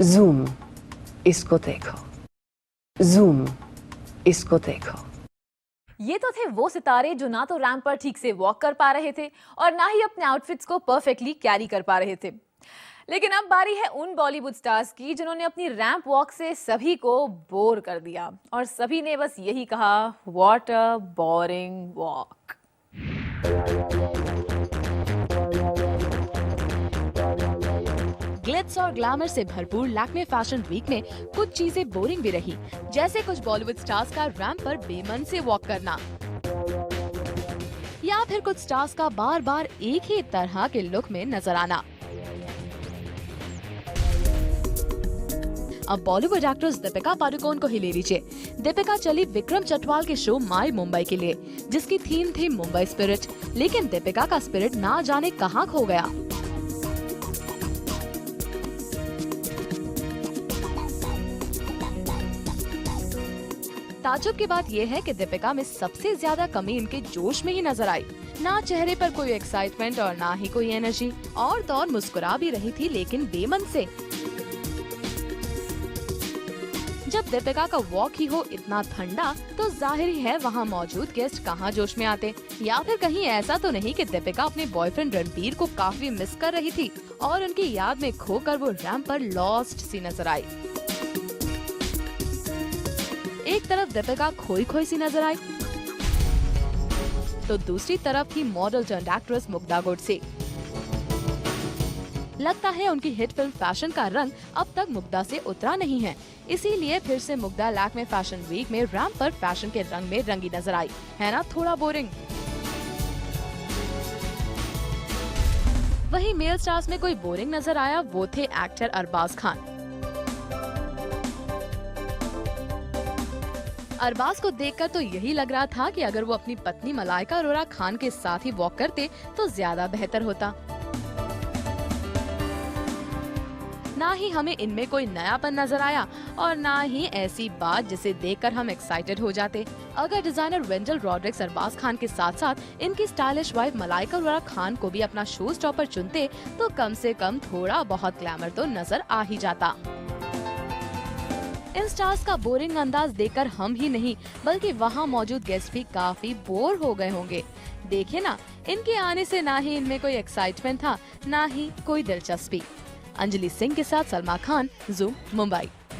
Zoom, इसको देखो। Zoom, इसको देखो। ये तो थे वो सितारे जो ना तो रैंप पर ठीक से वॉक कर पा रहे थे और ना ही अपने आउटफिट्स को परफेक्टली कैरी कर पा रहे थे। लेकिन अब बारी है उन बॉलीवुड स्टार्स की जिन्होंने अपनी रैंप वॉक से सभी को बोर कर दिया और सभी ने बस यही कहा, what a boring walk. Glitz और ग्लैमर से भरपूर लैक्मे फैशन वीक में कुछ चीजें बोरिंग भी रही, जैसे कुछ बॉलीवुड स्टार्स का रैंप पर बेमन से वॉक करना, या फिर कुछ स्टार्स का बार बार एक ही तरह के लुक में नजर आना। अब बॉलीवुड एक्ट्रेस दीपिका पादुकोण को ही ले लीजिए। दीपिका चली विक्रम चटवाल के शो माई मुंबई के लिए, जिसकी थीम थी मुंबई स्पिरिट, लेकिन दीपिका का स्पिरिट ना जाने कहां खो गया। ताज्जुब की बात यह है कि दीपिका में सबसे ज्यादा कमी इनके जोश में ही नजर आई। ना चेहरे पर कोई एक्साइटमेंट और ना ही कोई एनर्जी, और तो और मुस्कुरा भी रही थी लेकिन बेमन से। जब दीपिका का वॉक ही हो इतना ठंडा, तो जाहिर ही है वहाँ मौजूद गेस्ट कहाँ जोश में आते। या फिर कहीं ऐसा तो नहीं कि दीपिका अपने बॉयफ्रेंड रणबीर को काफी मिस कर रही थी और उनकी याद में खोकर वो रैंप पर लॉस्ट सी नजर आई। एक तरफ दीपिका खोई खोई सी नजर आई, तो दूसरी तरफ थी model turned actress Mugdha Godse. लगता है उनकी हिट फिल्म फैशन का रंग अब तक मुग्धा से उतरा नहीं है, इसीलिए फिर से मुग्धा लैक्मे फैशन वीक में रैंप पर फैशन के रंग में रंगी नजर आई। है ना थोड़ा बोरिंग? वहीं मेल स्टार्स में कोई बोरिंग नजर आया वो थे एक्टर अरबाज खान। अरबाज को देखकर तो यही लग रहा था कि अगर वो अपनी पत्नी मलाइका अरोरा खान के साथ ही वॉक करते तो ज्यादा बेहतर होता। ना ही हमें इनमें कोई नयापन नजर आया और ना ही ऐसी बात जिसे देखकर हम एक्साइटेड हो जाते। अगर डिजाइनर वेंडल रॉड्रिक्स अरबाज खान के साथ साथ इनकी स्टाइलिश वाइफ मलाइका अरोरा खान को भी अपना शो स्टॉपर चुनते तो कम से कम थोड़ा बहुत ग्लैमर तो नजर आ ही जाता। इन स्टार्स का बोरिंग अंदाज देखकर हम ही नहीं बल्कि वहाँ मौजूद गेस्ट भी काफी बोर हो गए होंगे। देखिए ना, इनके आने से ना ही इनमें कोई एक्साइटमेंट था, ना ही कोई दिलचस्पी। अंजलि सिंह के साथ सलमा खान, जूम, मुंबई।